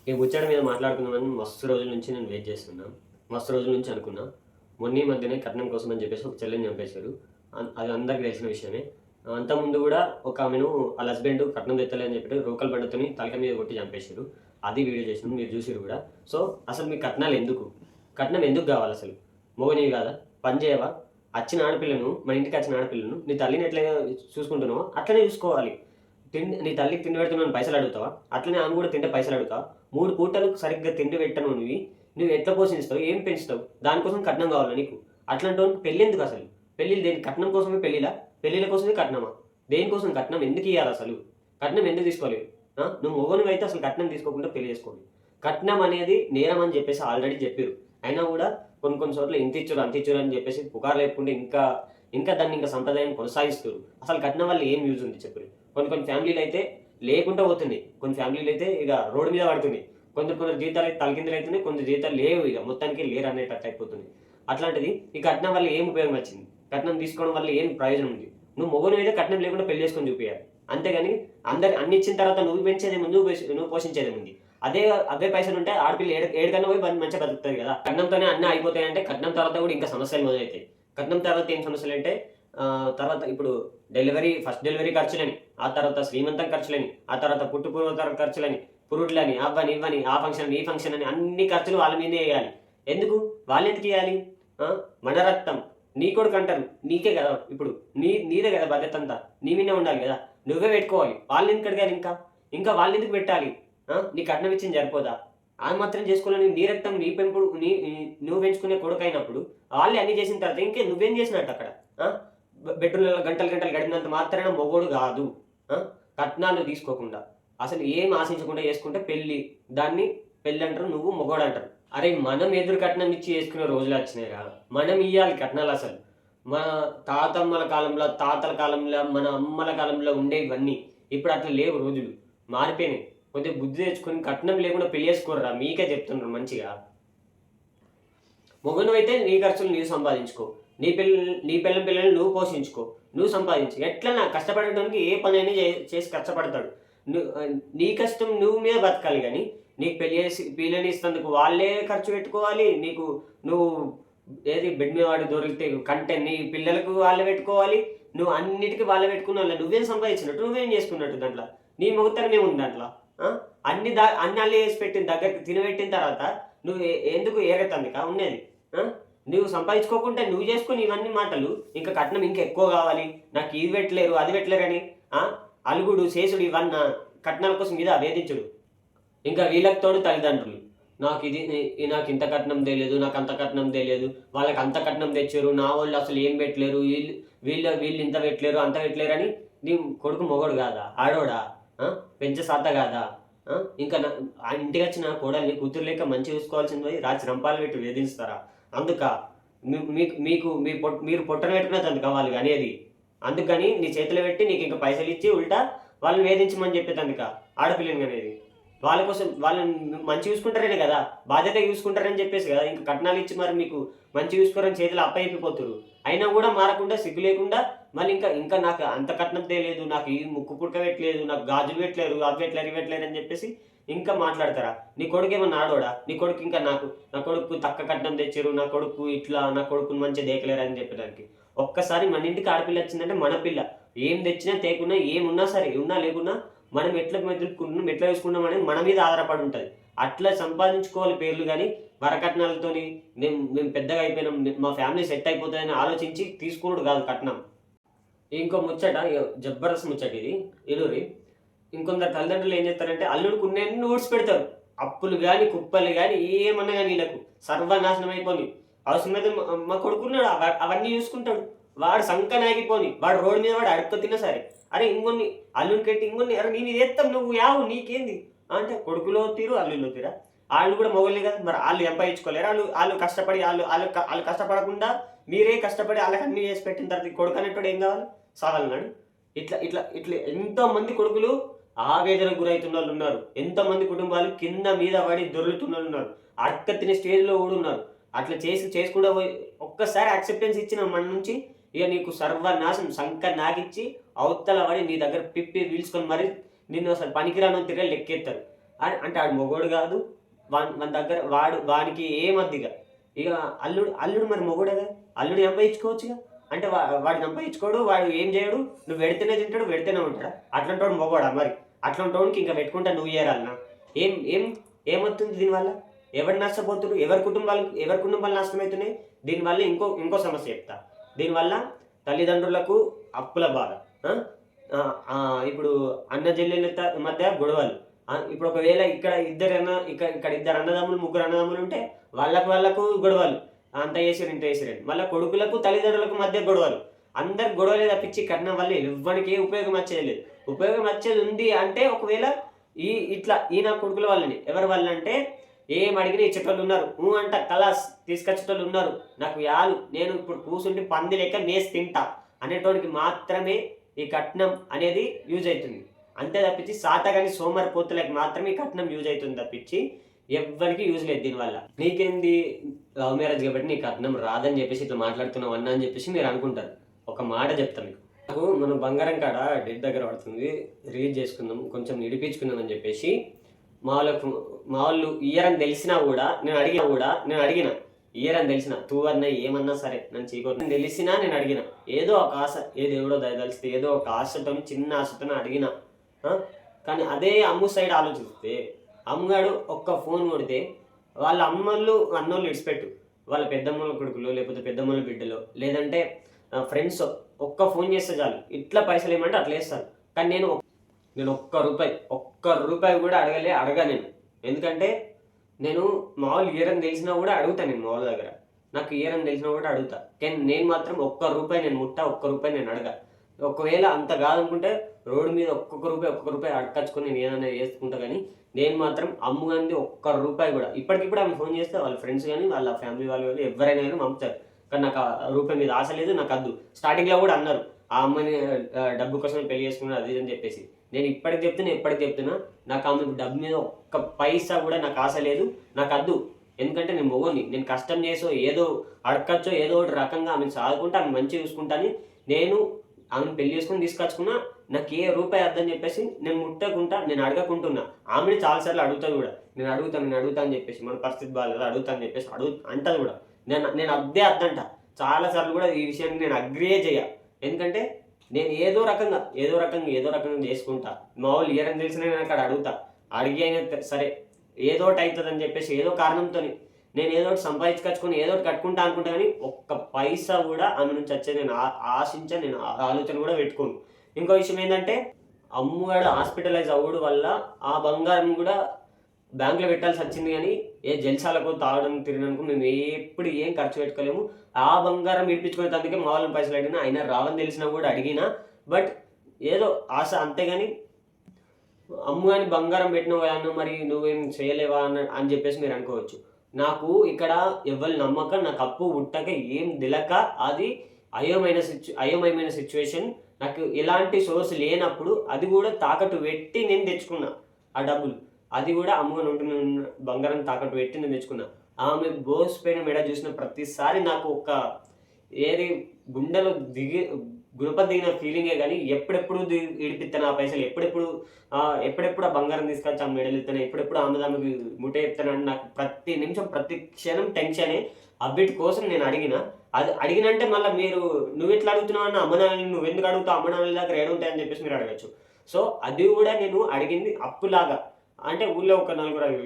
ఈ ముచ్చట మీద మాట్లాడుకుందామని మస్తు రోజుల నుంచి నేను వెయిట్ చేస్తున్నా. మస్తు రోజుల నుంచి అనుకున్నా. మొన్న ఈ మధ్యనే కట్నం కోసం అని చెప్పేసి ఒక చెల్లిని చంపేశారు. అది అందరికి తెలిసిన విషయమే. అంతకుముందు కూడా ఒక ఆమెను వాళ్ళ హస్బెండ్ కట్నం తెత్తలే అని చెప్పి రోకల్ బండతోని తలక మీద కొట్టి చంపేశారు. అది వీడియో చేసినాం, మీరు చూసిరు కూడా. సో అసలు మీ కట్నాలు ఎందుకు? కట్నం ఎందుకు కావాలి అసలు? మొగనివి కాదా? పని చేయవా? వచ్చిన ఆడపిల్లను, మన ఇంటికి వచ్చిన ఆడపిల్లను నీ తల్లిని ఎట్లా చూసుకుంటున్నావో అట్లనే చూసుకోవాలి. నీ తల్లికి తిండి పెడుతున్నాను పైసలు అడుగుతావా? అట్లనే ఆమె కూడా తింటే పైసలు అడుగుతావా? 3 పూటలు సరిగ్గా తిండి పెట్టను నువ్వు ఎట్లా పోషిస్తావు? ఏం పెంచుతావు? దానికోసం కట్నం కావాలా నీకు? అట్లాంటి వాళ్ళకి పెళ్ళి ఎందుకు అసలు? పెళ్ళిళ్ళు దేని? కట్నం కోసమే పెళ్ళిలా? పెళ్ళిళ్ళ కోసమే కట్నమా? దేనికోసం కట్నం ఎందుకు ఇవ్వాలి అసలు? కట్నం ఎందుకు తీసుకోలేవు? నువ్వు మొగనువు అయితే అసలు కట్నం తీసుకోకుండా పెళ్లి చేసుకోండి. కట్నం అనేది నేరం అని చెప్పేసి ఆల్రెడీ చెప్పారు. అయినా కూడా కొన్ని చోట్ల ఇంత ఇచ్చారు అంత ఇచ్చారు అని చెప్పేసి పుకార్లు లేకుంటే ఇంకా దాన్ని ఇంకా సంప్రదాయం కొనసాగిస్తారు. అసలు కట్నం వల్ల ఏం యూజ్ ఉంది చెప్పరు? కొన్ని ఫ్యామిలీలు అయితే లేకుండా పోతుంది, కొన్ని ఫ్యామిలీలు అయితే ఇక రోడ్డు మీద పడుతుంది, కొందరు జీతాలు అయితే తలకిందులు అవుతున్నాయి, కొందరు జీతాలు లేవు, ఇక మొత్తానికి లేరు అనేటట్టు అయిపోతుంది. అట్లాంటిది ఈ కట్నం వల్ల ఏం ఉపయోగం వచ్చింది? కట్నం తీసుకోవడం వల్ల ఏం ప్రయోజనం ఉంది? నువ్వు మొగను అయితే కట్నం లేకుండా పెళ్లి చేసుకొని చూపించాలి. అంతేగాని అన్ని ఇచ్చిన తర్వాత నువ్వు పెంచేది నువ్వు పోషించేది ఉంది. అదే పైసలు ఉంటే ఆడపిల్ల ఏడుకన్నా పోయి మంచిగా బతుకుతుంది కదా. కట్నంతోనే అన్నీ అయిపోతాయంటే కట్నం తర్వాత కూడా ఇంకా సమస్యలు మొదలవుతాయి. కట్నం తర్వాత ఏం సమస్యలు అంటే తర్వాత ఇప్పుడు ఫస్ట్ డెలివరీ ఖర్చులని, ఆ తర్వాత శ్రీమంతం ఖర్చులని, ఆ తర్వాత పుట్టుపూర్వతర ఖర్చులని, పురుట్లని, అవ్వని ఇవ్వని, ఆ ఫంక్షన్ ఈ ఫంక్షన్ అని అన్ని ఖర్చులు వాళ్ళ మీదే వేయాలి. ఎందుకు? వాళ్ళు ఎందుకు ఇవ్వాలి? మన రక్తం నీ కొడుకు అంటారు, నీకే కదా. ఇప్పుడు నీదే కదా బాధ్యత అంతా, నీ మీదే ఉండాలి కదా. నువ్వే పెట్టుకోవాలి. వాళ్ళు ఎందుకు అడిగారు? ఇంకా వాళ్ళు ఎందుకు పెట్టాలి? నీ కట్నం ఇచ్చింది సరిపోదా? అది మాత్రం చేసుకోవాలని నీ రక్తం నీ పెంపుడు నువ్వు పెంచుకునే కొడుకు అయినప్పుడు వాళ్ళే అన్ని చేసిన తర్వాత ఇంకే నువ్వేం చేసినట్టు అక్కడ? బెడ్రూమ్లలో గంటలు గడిపినంత మాత్రాన మొగోడు కాదు. కట్నాలు తీసుకోకుండా అసలు ఏం ఆశించకుండా చేసుకుంటే దాన్ని పెళ్ళి అంటారు, నువ్వు మొగోడు అంటారు. అరే మనం ఎదురు కట్నం ఇచ్చి చేసుకునే రోజులు వచ్చినాయిరా. మనం ఇవ్వాలి కట్నాలు. అసలు మన తాతల కాలంలో మన అమ్మల కాలంలో ఉండేవన్నీ ఇప్పుడు అట్లా లేవు, రోజులు మారిపోయినాయి. కొద్దిగా బుద్ధి తెచ్చుకొని కట్నం లేకుండా పెళ్లి చేసుకోర్రా. మీకే చెప్తున్నారు మంచిగా. మొగను అయితే నీ ఖర్చులు నీవు సంపాదించుకో, నీ పిల్లల్ని నువ్వు పోషించుకో, నువ్వు సంపాదించు. ఎట్లా కష్టపడడానికి ఏ పని అయినా చేసి కష్టపడతాడు. నీ కష్టం నువ్వు మీద బతకాలి. కానీ నీకు పిల్లని ఇస్తందుకు వాళ్ళే ఖర్చు పెట్టుకోవాలి. నువ్వు ఏది బెడ్ మీద వాడి దొరికితే కంటెంట్ నీ పిల్లలకు వాళ్ళే పెట్టుకోవాలి. నువ్వు అన్నిటికీ వాళ్ళే పెట్టుకున్న వాళ్ళు నువ్వేం సంపాదించినట్టు, నువ్వేం చేసుకున్నట్టు దాంట్లో నీ మొగతనమే ఉంది దాంట్లో. అన్ని అల్లి వేసి పెట్టిన దగ్గరికి తినబెట్టిన తర్వాత నువ్వు ఎందుకు ఏగతందికా ఉన్నది? నువ్వు సంపాదించుకోకుంటే నువ్వు చేసుకుని ఇవన్నీ మాటలు, ఇంకా కట్నం ఇంకా ఎక్కువ కావాలి, నాకు ఇది పెట్టలేరు అది పెట్టలేరని అలుగుడు చేసుడు ఇవన్నా కట్నాల కోసం మీద వేధించుడు. ఇంకా వీళ్ళకి తోడు తల్లిదండ్రులు, నాకు ఇంత కట్నం తెలియదు, నాకు అంత కట్నం తెలియదు, వాళ్ళకి అంత కట్నం తెచ్చారు, నా వాళ్ళు అసలు ఏం పెట్టలేరు, వీళ్ళు ఇంత పెట్టలేరు అంత పెట్టలేరు అని నీ కొడుకు మొగడు కాదా? ఆడోడా? పెంచే సాత కాదా? ఇంకా ఇంటికి వచ్చిన కోడల్ని కూతురు లేక మంచి చూసుకోవాల్సింది పోయి రాత్రి రంపాలు పెట్టి వేధిస్తారా? అందుక మీరు పొట్టన పెట్టుకునేది అందుకు కావాలి అనేది. అందుకని నీ చేతిలో పెట్టి నీకు ఇంకా పైసలు ఇచ్చి ఉల్టా వాళ్ళని వేధించమని చెప్పేది అందుక ఆడపిల్లని అనేది. వాళ్ళ కోసం వాళ్ళని మంచి చూసుకుంటారనే కదా, బాధ్యత చూసుకుంటారని చెప్పేసి కదా. ఇంకా కట్నాలు ఇచ్చి మరి మీకు మంచి చూసుకోరని చేతులు అప్పయిపోతారు. అయినా కూడా మారకుండా సిగ్గు లేకుండా మళ్ళీ ఇంకా నాకు అంత కట్నం తెలియదు, నాకు ఈ ముక్కు పుడక పెట్టలేదు, నాకు గాజులు పెట్టలేరు, అవి పెట్టలేరు ఇవి పెట్టలేరు అని చెప్పేసి ఇంకా మాట్లాడతారా? నీ కొడుకు ఏమన్నా ఆడోడా? నీ కొడుకు ఇంకా నా కొడుకు తక్కువ కట్నం తెచ్చారు, నా కొడుకు ఇట్లా, నా కొడుకుని మంచిగా దేకలేరు అని చెప్పడానికి. ఒక్కసారి మన ఇంటికి ఆడపిల్ల వచ్చిందంటే మన పిల్ల ఏం తెచ్చినా తేకున్నా ఏమున్నా సరే, ఉన్నా లేకున్నా మనం ఎట్లా మెదులుకుంటున్నాం ఎట్లా చూసుకుంటాం అనేది మన మీద ఆధారపడి ఉంటుంది. అట్లా సంపాదించుకోవాలి పేర్లు. కానీ వరకట్నాలతోని మేము పెద్దగా అయిపోయినాం, మా ఫ్యామిలీ సెట్ అయిపోతుందని ఆలోచించి తీసుకున్నాడు కాదు కట్నం. ఇంకో ముచ్చట, జబర్దస్త్ ముచ్చట ఇది ఎలురి. ఇంకొందరు తల్లిదండ్రులు ఏం చేస్తారంటే అల్లుడికి ఉన్నన్ని ఊడ్చి పెడతారు. అప్పులు కానీ కుప్పలు కానీ ఏమన్నా కానీ వీళ్ళకు సర్వనాశనం అయిపోయి అవసరమైతే మా కొడుకున్నాడు అవన్నీ చూసుకుంటాడు. వాడు సంకనాగిపోని, వాడు రోడ్డు మీద వాడు అడుక్క తిన్నా సరే, అరే ఇంకొన్ని అల్లుని కట్టి ఇంకొన్ని, అరే నేను ఇది ఎత్తాం నువ్వు యావు నీకేంది అంటే కొడుకులో తీరు అల్లుల్లో తీరా. వాళ్ళు కూడా మొగలే కదా, మరి వాళ్ళు సంపాదించుకోలేరు. వాళ్ళు కష్టపడి వాళ్ళు కష్టపడకుండా మీరే కష్టపడి వాళ్ళకి అన్ని చేసి పెట్టిన తర్వాత కొడుకు అనేటోడు ఏం కావాలి? సావాలన్నాడు. ఇట్లా ఇట్లా ఇట్లా ఎంతోమంది కొడుకులు ఆవేదనకు గురవుతున్న వాళ్ళు ఉన్నారు. ఎంతోమంది కుటుంబాలు కింద మీద పడి దొరుకుతున్న వాళ్ళు ఉన్నారు. అడక్క తినే స్టేజ్లో కూడా ఉన్నారు. అట్లా చేసుకుంటూ పోయి ఒక్కసారి యాక్సెప్టెన్స్ ఇచ్చిన మన నుంచి ఇక నీకు సర్వనాశం సంక నాగిచ్చి అవతల పడి నీ దగ్గర పిప్పి పీల్చుకొని మరి నిన్ను అసలు పనికిరాను తిరిగి లెక్కెత్తారు. అంటే ఆడు మొగోడు కాదు, మన దగ్గర వానికి ఏమద్దిగా ఇక అల్లుడు అల్లుడు మరి మొగోడేగా, అల్లుడు సంపాదించుకోవచ్చుగా. అంటే వాడు సంపాదించుకోడు, వాడు ఏం చేయడు, నువ్వు పెడితేనే తింటాడు, పెడితేనే ఉంటాడా? అట్లాంటి వాడు మొగోడా మరి? అట్లాంటి వాడికి ఇంకా పెట్టుకుంటా నువ్వు ఇయ్యాలన్నా ఏం ఏం ఏమవుతుంది దీనివల్ల? ఎవరు నష్టపోతున్నారు? ఎవరి కుటుంబాలు నష్టమవుతున్నాయి దీనివల్ల? ఇంకో సమస్య చెప్తా. దీనివల్ల తల్లిదండ్రులకు అప్పుల బాధ, ఇప్పుడు అన్న చెల్లెళ్ళ మధ్య గొడవలు. ఇప్పుడు ఒకవేళ ఇక్కడ ఇద్దరు అన్నదమ్ములు, ముగ్గురు అన్నదమ్ములు ఉంటే వాళ్ళకు గొడవలు, అంత చేసిరు ఇంత చేసిరండి. మళ్ళీ కొడుకులకు తల్లిదండ్రులకు మధ్య గొడవలు. అందరికి గొడవలే తప్పించి కట్నం వల్ల ఎవ్వరికి ఏ ఉపయోగం వచ్చేది లేదు. ఉపయోగం వచ్చేది ఉంది అంటే ఒకవేళ ఈ నా కొడుకుల వల్లని. ఎవరి వల్ల అంటే ఏం అడిగినా ఇచ్చేటోళ్ళు ఉన్నారు, అంట కలాస్ తీసుకొచ్చేటోళ్ళు ఉన్నారు. నాకు నేను ఇప్పుడు కూర్చుంటే పంది లెక్క నేసి తింటా అనేటోడికి మాత్రమే ఈ కట్నం అనేది యూజ్ అవుతుంది. అంతే తప్పించి సాతగాని సోమరి పోతులకి మాత్రమే ఈ కట్నం యూజ్ అవుతుంది తప్పించి ఎవ్వరికి యూజ్ లేదు దీనివల్ల. నీకేంది లవ్ మ్యారేజ్ కాబట్టి నీకు కట్నం రాదని చెప్పేసి ఇట్లా మాట్లాడుతున్నావు అన్న అని చెప్పేసి మీరు అనుకుంటారు. ఒక మాట చెప్తాను మీకు. నాకు మనం బంగారం కాడ డెడ్ దగ్గర పడుతుంది, రీచ్ చేసుకుందాం, కొంచెం నిడిపించుకుందాం అని చెప్పేసి మా వాళ్ళు ఇయ్యరని తెలిసినా కూడా నేను అడిగిన ఇయ్యర్ అని తెలిసిన అన్న ఏమన్నా సరే నన్ను చీకొట్టు తెలిసినా నేను అడిగిన. ఏదో ఒక ఆశ, దేవుడో దయదలిస్తే ఏదో ఒక ఆశతో, చిన్న ఆశతో అడిగిన. కానీ అదే అమ్ము సైడ్ ఆలోచిస్తే అమ్మగాడు ఒక్క ఫోన్ కొడితే వాళ్ళ అన్నోళ్ళు ఇడిచిపెట్టు, వాళ్ళ పెద్దమ్మల కొడుకులు లేకపోతే పెద్దమ్మల బిడ్డలు లేదంటే ఫ్రెండ్స్ ఒక్క ఫోన్ చేస్తే చాలు, ఇట్లా పైసలు ఏమంటే అట్లా వేస్తాను. కానీ నేను ఒక్క రూపాయి కూడా అడగా నేను. ఎందుకంటే నేను మామూలు ఇయరని తెలిసినా కూడా అడుగుతాను. నేను మామూలు దగ్గర నాకు ఇయరని తెలిసినా కూడా అడుగుతా. కానీ నేను మాత్రం ఒక్క రూపాయి నేను అడగా. ఒకవేళ అంత కాదనుకుంటే రోడ్డు మీద ఒక్కొక్క రూపాయి అడకచ్చుకొని నేను ఏదైనా చేసుకుంటా. కానీ నేను మాత్రం అమ్ముగాంది ఒక్క రూపాయి కూడా. ఇప్పటికిప్పుడు ఆమె ఫోన్ చేస్తే వాళ్ళ ఫ్రెండ్స్ కానీ వాళ్ళ ఫ్యామిలీ వాళ్ళు కానీ ఎవరైనా కానీ పంపుతారు. కానీ నాకు ఆ రూపాయి మీద ఆశ లేదు, నాకు అద్దు. స్టార్టింగ్లో కూడా అన్నారు ఆ అమ్మాయిని డబ్బు కోసం పెళ్లి చేసుకున్నారు అది అని చెప్పేసి. నేను ఎప్పటికి చెప్తున్నా నాకు ఆమె డబ్బు మీద ఒక్క పైసా కూడా నాకు ఆశ లేదు, నాకు అద్దు. ఎందుకంటే నేను మొగోని, నేను కష్టం చేసో ఏదో అడగచ్చో ఏదో ఒకటి రకంగా ఆమెను సాదుకుంటా, ఆమె మంచిగా చూసుకుంటాను. నేను ఆమెను పెళ్లి చేసుకుని తీసుకొచ్చుకున్నా, నాకు ఏ రూపాయి అద్దని చెప్పేసి నేను ముట్టకుండా నేను అడగకుంటున్నా. ఆమెను చాలాసార్లు అడుగుతాను కూడా, నేను అడుగుతా అని చెప్పేసి, మన పరిస్థితి బాగాలేదు అడుగుతా అని చెప్పేసి అంటది కూడా. నేను అద్దే అద్దంట చాలాసార్లు కూడా. ఈ విషయాన్ని నేను అగ్రియే చేయ. ఎందుకంటే నేను ఏదో రకంగా చేసుకుంటా. మా వాళ్ళు ఇయరని తెలిసిన నేను అక్కడ అడుగుతా, అడిగి అయినా సరే ఏదో ఒకటి అవుతుందని చెప్పేసి ఏదో కారణంతో నేను ఏదో ఒకటి సంపాదించుకొచ్చుకొని ఏదో ఒకటి కట్టుకుంటా అనుకుంటా. కానీ ఒక్క పైసా కూడా ఆమె నుంచి వచ్చేది నేను నేను ఆలోచన కూడా పెట్టుకోను. ఇంకో విషయం ఏంటంటే అమ్మగాడు హాస్పిటలైజ్ అవ్వడం వల్ల ఆ బంగారం కూడా బ్యాంకులో పెట్టాల్సి వచ్చింది. కానీ ఏ జల్సాలకు తాగడం తినడానికి మేము ఎప్పుడు ఏం ఖర్చు పెట్టుకోలేము. ఆ బంగారం ఇడిపించుకునేందుకే మా వాళ్ళని పైసలు అడిగినా, అయినా రావని తెలిసినా కూడా అడిగినా. బట్ ఏదో ఆశ, అంతేగాని అమ్ముగాని బంగారం పెట్టినవాను మరి నువ్వేం చేయలేవా అని చెప్పేసి మీరు అనుకోవచ్చు. నాకు ఇక్కడ ఎవరి నమ్మకం, నాకు అప్పు ఉట్టక ఏం దిలక, అది అయోమయమైన సిచ్యువేషన్. నాకు ఎలాంటి సోర్స్ లేనప్పుడు అది కూడా తాకట్టు పెట్టి నేను తెచ్చుకున్నా ఆ డబ్బులు. అది కూడా అమ్మగాని ఉంటున్న బంగారం తాకట్టు పెట్టి నేను తెచ్చుకున్నా. ఆమె బోసిపోయిన మెడ చూసిన ప్రతిసారి నాకు ఒక గుండెలో దిగిన ఫీలింగే. కానీ ఎప్పుడెప్పుడు ఇడిపిస్తాను ఆ పైసలు, ఎప్పుడెప్పుడు ఆ బంగారం తీసుకొచ్చి ఆ మెడలు ఇస్తాను, ఎప్పుడెప్పుడు ఆమెకి ముట్ట చెప్తానని నాకు ప్రతి నిమిషం ప్రతి క్షణం టెన్షనే. అవిటి కోసం నేను అది అడిగినంటే మళ్ళీ నువ్వు ఎట్లా అడుగుతున్నావు అన్న, అమ్మనాన్నని నువ్వు ఎందుకు అడుగుతావు, అమ్మనాన్నల దగ్గర ఏడుంటాయని చెప్పేసి మీరు అడగచ్చు. సో అది కూడా నేను అడిగింది అప్పులాగా. అంటే ఊళ్ళో ఒక 4-5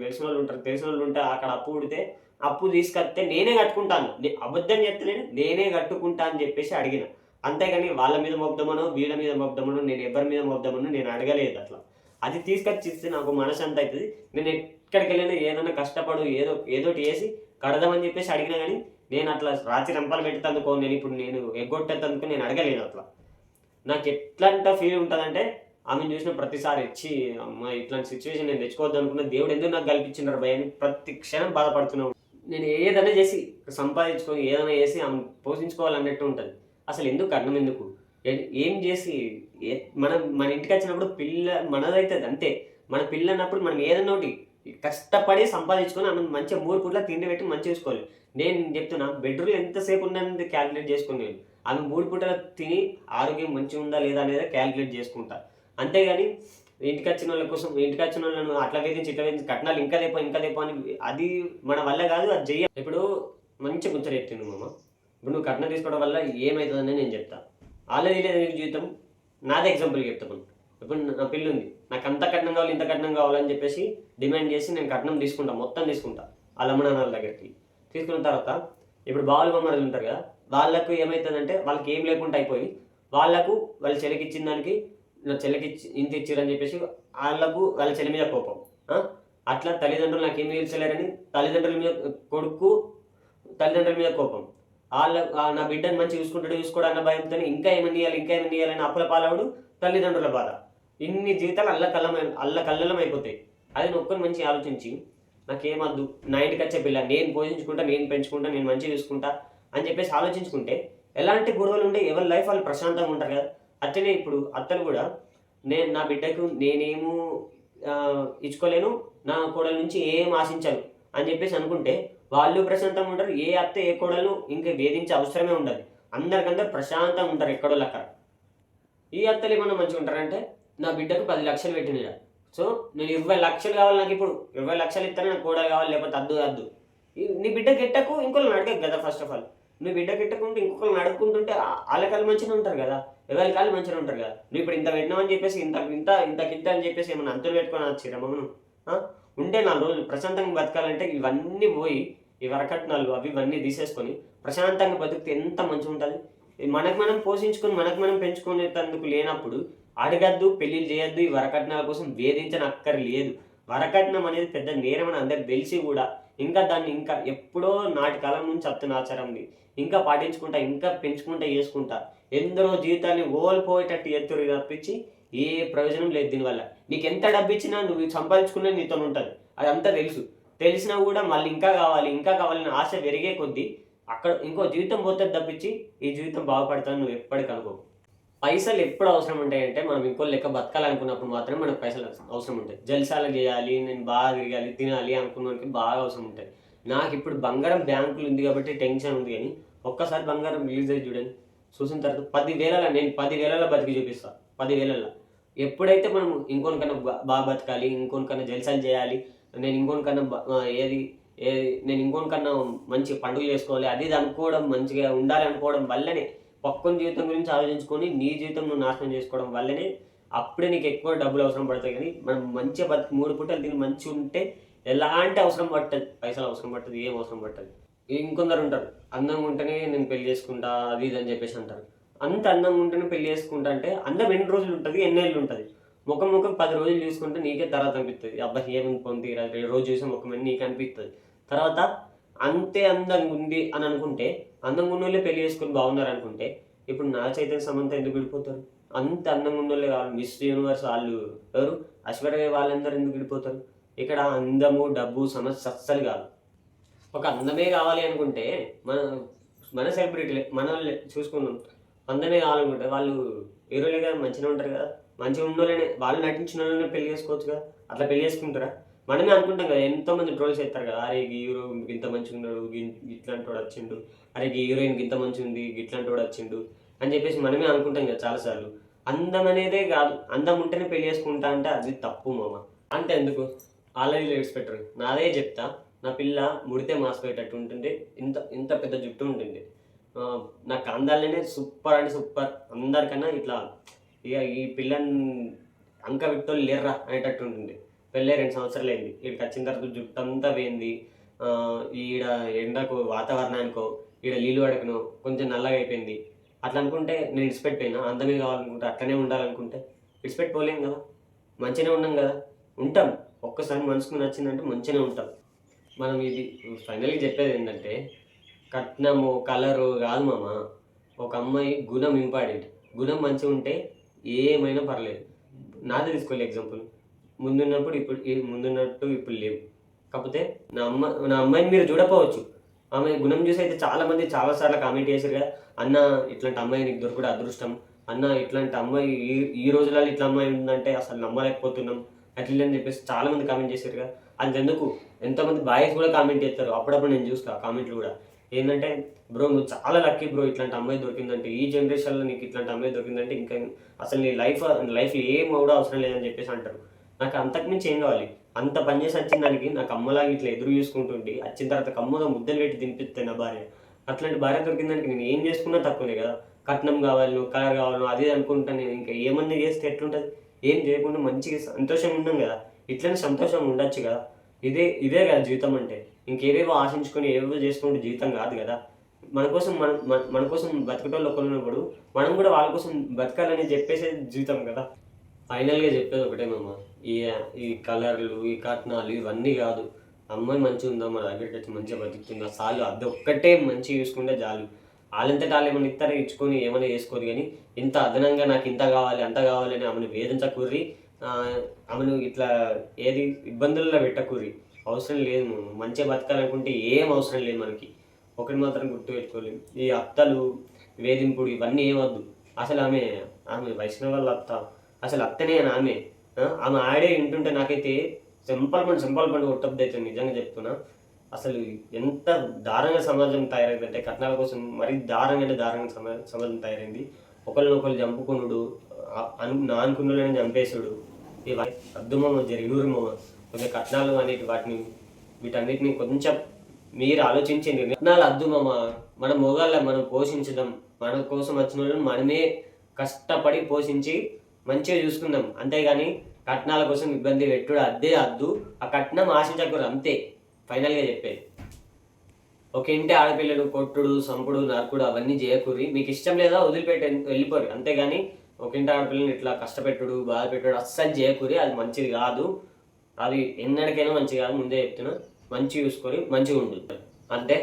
తెలిసిన వాళ్ళు ఉంటే అక్కడ అప్పు ఉడితే అప్పు తీసుకొస్తే నేనే కట్టుకుంటాను, అబద్ధం చెప్తలేను, నేనే కట్టుకుంటా అని చెప్పేసి అడిగిన. అంతేగాని వాళ్ళ మీద మోపుదామనో వీళ్ళ మీద మోపుదామనో నేను ఎవరి మీద మోపుదామనో నేను అడగలేదు. అట్లా అది తీసుకొచ్చి ఇస్తే నాకు మనసు అంత అవుతుంది. నేను ఎక్కడికి వెళ్ళినా ఏదైనా కష్టపడు ఏదోటి వేసి కడదామని చెప్పేసి అడిగినా. కానీ నేను అట్లా రాత్రి రంపాలు పెట్టేందుకో నేను ఎగ్గొట్టేందుకు నేను అడగలేదు. అట్లా నాకు ఎట్లాంటి ఫీల్ ఉంటుందంటే ఆమెను చూసిన ప్రతిసారి అమ్మ ఇట్లాంటి సిచ్యువేషన్ నేను తెచ్చుకోవద్దు అనుకున్న, దేవుడు ఎందుకు నాకు కల్పించినారు భయాన్ని ప్రతి క్షణం బాధపడుతున్నావు. నేను ఏదైనా చేసి సంపాదించుకొని ఏదైనా చేసి ఆమె పోషించుకోవాలన్నట్టు ఉంటుంది. అసలు ఎందుకు కట్నం ఎందుకు, ఏం చేసి మన ఇంటికి వచ్చినప్పుడు మనదైతుంది అంతే. మన పిల్ల అన్నప్పుడు మనం ఏదన్నా ఒకటి కష్టపడి సంపాదించుకొని ఆమె మంచిగా 3 పూట్ల తిండి పెట్టి మంచిగా చూసుకోవాలి. నేను చెప్తున్నా బెడ్రూమ్ ఎంతసేపు ఉన్నది క్యాలిక్యులేట్ చేసుకుని ఆమె 3 పూటలు తిని ఆరోగ్యం మంచిగా ఉందా లేదా అనేది క్యాలిక్యులేట్ చేసుకుంటా. అంతేగాని ఇంటికి వచ్చిన వాళ్ళను అట్లా వేధించి ఇట్లా వేధించి కట్నాలు ఇంకా తెపో అని అది మన వల్ల కాదు, అది చెయ్య. ఇప్పుడు మంచి ముచ్చట చెప్తుంది మామ. ఇప్పుడు నువ్వు కట్నం తీసుకోవడం వల్ల ఏమవుతుందని నేను చెప్తా. ఆల్రెడీ లేదు నీకు జీవితం. నాదే ఎగ్జాంపుల్ చెప్తాను. ఇప్పుడు నా పిల్లి ఉంది, నాకు అంత కట్నం కావాలి ఇంత కట్నం కావాలని చెప్పేసి డిమాండ్ చేసి నేను కట్నం తీసుకుంటా, మొత్తం తీసుకుంటా వాళ్ళ అమ్మ నాన్నల దగ్గరికి. తీసుకున్న తర్వాత ఇప్పుడు బావులు బొమ్మలు ఉంటారు కదా, వాళ్ళకు ఏమవుతుందంటే వాళ్ళకి ఏం లేకుండా అయిపోయి వాళ్ళ చెల్లికి ఇచ్చిన దానికి నా చెల్లికి ఇంత ఇచ్చిరని చెప్పేసి వాళ్ళ చెల్లి మీద కోపం. అట్లా తల్లిదండ్రులు నాకు ఏమి ఇచ్చలేరని తల్లిదండ్రుల మీద కొడుకు తల్లిదండ్రుల మీద కోపం. నా బిడ్డను మంచి చూసుకోవడం భయంతో ఇంకా ఏమని ఇవ్వాలని అప్పుల పాలవుడు తల్లిదండ్రుల బాధ. ఇన్ని జీవితాలు అల్లకల్లం అయిపోతాయి. అది ఒక్కరిని మంచి ఆలోచించి నాకేమద్దు, నా ఇంటికి వచ్చే పిల్ల నేను పోషించుకుంటా, నేను పెంచుకుంటా, నేను మంచిగా చూసుకుంటా అని చెప్పేసి ఆలోచించుకుంటే ఎలాంటి గొడవలు ఉంటే ఎవరి లైఫ్ వాళ్ళు ప్రశాంతంగా ఉంటారు కదా. అట్లనే ఇప్పుడు అత్తలు కూడా నా బిడ్డకు నేనేమో ఇచ్చుకోలేను, నా కోడల నుంచి ఏం ఆశించాను అని చెప్పేసి అనుకుంటే వాళ్ళు ప్రశాంతంగా ఉంటారు. ఏ అత్త ఏ కోడలు ఇంకా వేధించే అవసరమే ఉండదు. అందరికందరూ ప్రశాంతంగా ఉంటారు ఎక్కడో లెక్క. ఈ అత్తలు ఏమన్నా మంచిగా ఉంటారంటే నా బిడ్డకు 10 లక్షలు పెట్టిన, సో నేను 20 లక్షలు కావాలి, నాకు ఇప్పుడు 20 లక్షలు ఇస్తాను, నాకు కోడలు కావాలి, లేకపోతే అద్దు. నీ బిడ్డ గిట్టకు ఇంకోళ్ళని అడగదు కదా. ఫస్ట్ ఆఫ్ ఆల్ నువ్వు బిడ్డ గిట్టకుంటే ఇంకొకరిని అడుక్కుంటుంటే వాళ్ళ కాళ్ళు మంచిగా ఉంటారు కదా, ఎవరి కాళ్ళు మంచిగా ఉంటారు కదా. నువ్వు ఇప్పుడు ఇంత పెట్టినామని చెప్పేసి ఇంత అని చెప్పేసి ఏమన్నా అంతులు పెట్టుకొని వచ్చిరా మమ్మను. ఉంటే 4 రోజులు ప్రశాంతంగా బతకాలంటే ఇవన్నీ పోయి ఈ వరకట్నాలు ఇవన్నీ తీసేసుకొని ప్రశాంతంగా బతికితే ఎంత మంచిగా ఉంటుంది. మనకు మనం పోషించుకొని మనకు మనం పెంచుకునేందుకు లేనప్పుడు అడగద్దు, పెళ్ళిళ్ళు చేయొద్దు, ఈ వరకట్నాల కోసం వేధించనక్కర్లేదు. వరకట్నం అనేది పెద్ద నేరం అని అందరికి తెలిసి కూడా ఇంకా దాన్ని ఇంకా ఎప్పుడో నాటి కాలం నుంచి చెప్తున్న ఆచారంని ఇంకా పాటించుకుంటా, ఇంకా పెంచుకుంటా, చేసుకుంటా ఎందరో జీవితాన్ని ఓల్పోయేటట్టు ఎత్తురు తప్పించి ఏ ప్రయోజనం లేదు దీనివల్ల. నీకు ఎంత డబ్బు ఇచ్చినా నువ్వు సంపాదించుకునే నీతో ఉంటుంది, అదంతా తెలిసినా కూడా మళ్ళీ ఇంకా కావాలని ఆశ పెరిగే కొద్దీ అక్కడ ఇంకో జీవితం పోతుంది తప్పించి ఈ జీవితం బాగుపడతాను నువ్వు ఎప్పటికీ అనుకో. పైసలు ఎప్పుడు అవసరం ఉంటాయంటే మనం ఇంకో లెక్క బతకాలనుకున్నప్పుడు మాత్రమే మనకు పైసలు అవసరం ఉంటాయి. జల్సాలు చేయాలి, నేను బాగా తిరగాలి, తినాలి అనుకున్నకి బాగా అవసరం ఉంటుంది. నాకు ఇప్పుడు బంగారం బ్యాంకులు ఉంది కాబట్టి టెన్షన్ ఉంది, కానీ ఒక్కసారి బంగారం రిలీజ్ అయ్యి చూడండి, చూసిన తర్వాత 10,000 నేను 10,000 బతికి చూపిస్తాను. 10,000 ఎప్పుడైతే మనం ఇంకొనికన్నా బాగా బతకాలి, ఇంకొనికన్నా జల్సాలు చేయాలి, నేను ఇంకొనికన్నా మంచి పండుగ చేసుకోవాలి, అది అనుకోవడం, మంచిగా ఉండాలి అనుకోవడం వల్లనే పక్కన జీవితం గురించి ఆలోచించుకొని నీ జీవితం నువ్వు నాశనం చేసుకోవడం వల్లనే అప్పుడే నీకు ఎక్కువ డబ్బులు అవసరం పడతాయి. కానీ మనం మంచిగా 3 పూటలు దీన్ని మంచిగా ఉంటే ఎలాంటి అవసరం పట్టదు, పైసలు అవసరం పట్టదు, ఏం అవసరం పట్టదు. ఇంకొందరు ఉంటారు అందంగా ఉంటేనే నేను పెళ్లి చేసుకుంటా అది ఇది అని చెప్పేసి అంటారు. అంత అందంగా ఉంటేనే పెళ్లి చేసుకుంటా అంటే అందం ఎన్ని రోజులు ఉంటుంది, ఎన్ని ఏళ్ళు ఉంటుంది? ముఖం 10 రోజులు చూసుకుంటే నీకే తర్వాత అనిపిస్తుంది, అబ్బాయి ఏమి పొంది రోజు చూసే ముఖం అని నీకు అనిపిస్తుంది. తర్వాత అంతే అందంగా ఉంది అని అనుకుంటే, అందంగా ఉన్న వాళ్ళే పెళ్లి చేసుకుని బాగున్నారు అనుకుంటే ఇప్పుడు నా చైతన్య సమంత ఎందుకు విడిపోతారు? అంత అందంగా ఉన్న వాళ్ళే కావాలి. మిస్ యూనివర్స్ వాళ్ళు ఎవరు, ఐశ్వర్య వాళ్ళందరూ ఎందుకు విడిపోతారు? ఇక్కడ అందము డబ్బు సమస్య అస్సలు కాదు. ఒక అందమే కావాలి అనుకుంటే మన సెలబ్రిటీలే మనల్ని చూసుకున్నాం. అందమే కావాలనుకుంటే వాళ్ళు హీరోలే కదా, మంచిగా ఉంటారు కదా, మంచిగా ఉన్న వాళ్ళనే వాళ్ళు నటించిన వాళ్ళనే పెళ్లి చేసుకోవచ్చు కదా. అట్లా పెళ్లి చేసుకుంటారా? మనమే అనుకుంటాం కదా, ఎంతోమంది ట్రోల్స్ చేస్తారు కదా, అరే ఈ హీరో ఇంత మంచిగా ఉన్నాడు, ఇట్లాంటి వాడు వచ్చిండు, అరే ఈ హీరోయిన్కి ఇంత మంచిగా ఉంది, ఇట్లాంటి వాడు వచ్చిండు అని చెప్పేసి మనమే అనుకుంటాం కదా చాలాసార్లు. అందం అనేదే కాదు, అందం ఉంటేనే పెళ్లి చేసుకుంటా అంటే అది తప్పు మామ. అంటే ఎందుకు ఆల్రెడీ లేడీస్ పెట్టరు, నాదే చెప్తా. నా పిల్ల ముడితే మాసిపోయేటట్టు ఉంటుంది, ఇంత పెద్ద జుట్టు ఉంటుంది, నా కందాలనే సూపర్ అంటే సూపర్, అందరికన్నా ఇట్లా ఇక ఈ పిల్లని అంక విట్టోళ్ళు లేర్రా అనేటట్టు ఉంటుంది. పెళ్ళే 2 సంవత్సరాలు అయింది, ఇక్కడికి వచ్చిన తర్వాత జుట్టు అంతా పోయింది. ఈడ ఎండకు వాతావరణానికో ఈడ నీళ్ళు పడకనో కొంచెం నల్లగా అయిపోయింది. అట్లా అనుకుంటే నేను ఇడిచిపెట్టిపోయినా, అందమే కావాలనుకుంటే అట్లనే ఉండాలనుకుంటే ఇడిచిపెట్టిపోలేం కదా, మంచిగానే ఉన్నాం కదా. ఉంటాం, ఒక్కసారి మనసుకు నచ్చిందంటే మంచిగానే ఉంటాం. మనం ఇది ఫైనల్గా చెప్పేది ఏంటంటే కట్నము కలరు కాదు మామ, ఒక అమ్మాయి గుణం ఇంపార్టెంట్. గుణం మంచిగా ఉంటే ఏమైనా పర్లేదు. నాదే తీసుకోవాలి ఎగ్జాంపుల్, ముందున్నట్టు ఇప్పుడు లేవు. కాకపోతే నా అమ్మాయిని మీరు చూడకపోవచ్చు, ఆమె గుణం చూసి అయితే చాలామంది చాలాసార్లు కామెంట్ చేశారు కదా, అన్న ఇట్లాంటి అమ్మాయి నీకు దొరకడం అదృష్టం, అన్న ఇట్లాంటి అమ్మాయి ఈ రోజులలో ఇట్లా అమ్మాయి ఉందంటే అసలు నమ్మలేకపోతున్నాం అట్లా అని చెప్పేసి చాలామంది కామెంట్ చేశారు కదా. అంతెందుకు ఎంతోమంది బాయ్స్ కూడా కామెంట్ చేస్తారు, అప్పుడప్పుడు నేను చూస్తా కామెంట్లు కూడా. ఏంటంటే బ్రో నువ్వు చాలా లక్కీ బ్రో, ఇట్లాంటి అమ్మాయి దొరికిందంటే, ఈ జనరేషన్లో నీకు ఇట్లాంటి అమ్మాయి దొరికిందంటే ఇంకా అసలు నీ లైఫ్లో ఏం కూడా అవసరం లేదని చెప్పేసి అంటారు. నాకు అంతకుమించి ఏం కావాలి? అంత పని చేసి వచ్చిన దానికి నాకు అమ్మలాగా ఇట్లా ఎదురు చూసుకుంటుంటే వచ్చిన తర్వాత కమ్మగా ముద్దలు పెట్టి తినిపిస్తే నా భార్య, అట్లాంటి భార్య దొరికిన దానికి నేను ఏం చేసుకున్నా తక్కువనే కదా. కట్నం కావాలి, నువ్వు కలర్ కావాలి, అదే అనుకుంటాను నేను. ఇంకా ఏమన్నా చేస్తే ఎట్లుంటుంది? ఏం చేయకుండా మంచిగా సంతోషంగా ఉన్నాం కదా, ఇట్లనే సంతోషంగా ఉండొచ్చు కదా. ఇదే కదా జీవితం అంటే. ఇంకేవేవో ఆశించుకొని ఏవేవో చేసుకుంటే జీవితం కాదు కదా. మన కోసం మన కోసం బతికేటోళ్ళు ఒకరు ఉన్నప్పుడు మనం కూడా వాళ్ళ కోసం బతకాలని చెప్పేసే జీవితం కదా. ఫైనల్గా చెప్పేది ఒకటే మామ, ఈ ఈ కలర్లు, ఈ కట్నాలు ఇవన్నీ కాదు. అమ్మాయి మంచిగా ఉందా, మన దగ్గరికి వచ్చి మంచిగా బతుకుతుందా చాలు, అదొక్కటే మంచిగా చూసుకుంటే చాలు. వాళ్ళంతటా వాళ్ళు ఏమైనా ఇస్తారో ఇచ్చుకొని ఏమైనా చేసుకోరు, కానీ ఇంత అదనంగా నాకు ఇంత కావాలి అంత కావాలని ఆమెను వేధించకూర్రి, ఆమెను ఇట్లా ఏది ఇబ్బందుల్లో పెట్టకూర్రి. అవసరం లేదు మామ. మంచిగా బతకాలనుకుంటే ఏం అవసరం లేదు మనకి. ఒకటి మాత్రం గుర్తుపెట్టుకోలేదు, ఈ అత్తలు వేధింపుడు ఇవన్నీ ఏమొద్దు. అసలు ఆమె ఆమె వైష్ణవ వాళ్ళ అత్త, అసలు అత్తనే అని ఆమె ఆమె ఆడే వింటుంటే నాకైతే సింపల్ పండు కొట్టబుద్ధి అవుతుంది. నిజంగా చెప్తున్నా. అసలు ఎంత దారుణంగా సమాజం తయారైందంటే, కట్నాల కోసం మరీ దారుణంగా సమాజం తయారైంది. ఒకరినొకరు చంపుకునుడు, నా అనుకున్నోళ్ళని చంపేసుడు, ఇవన్నీ అద్దుమమ్మ జరిగినూరు. కొంచెం కట్నాలు అనేటి వీటన్నిటిని కొంచెం మీరు ఆలోచించండి. కట్నాలు అద్దు మామ. మన మొగాళ్ళ మనం పోషించుదాం, మన కోసం వచ్చిన వాళ్ళని మనమే కష్టపడి పోషించి మంచిగా చూసుకుందాం. అంతేగాని కట్నాల కోసం ఇబ్బంది పెట్టుడు అద్దే అద్దు. ఆ కట్నం ఆశించకూడదు, అంతే ఫైనల్గా చెప్పేది. ఒక ఇంటి ఆడపిల్లలు కొట్టుడు, సంపుడు, నరకుడు అవన్నీ చేయకూరి. మీకు ఇష్టం లేదా వదిలిపెట్టి వెళ్ళిపోరు, అంతేగాని ఒక ఇంటి ఆడపిల్లని ఇట్లా కష్టపెట్టుడు, బాధ పెట్టుడు అస్సలు చేయకూరి. అది మంచిది కాదు, అది ఎన్నటికైనా మంచిది కాదు. ముందే చెప్తున్నా, మంచిగా చూసుకొని మంచిగా ఉంటుంది అంతే.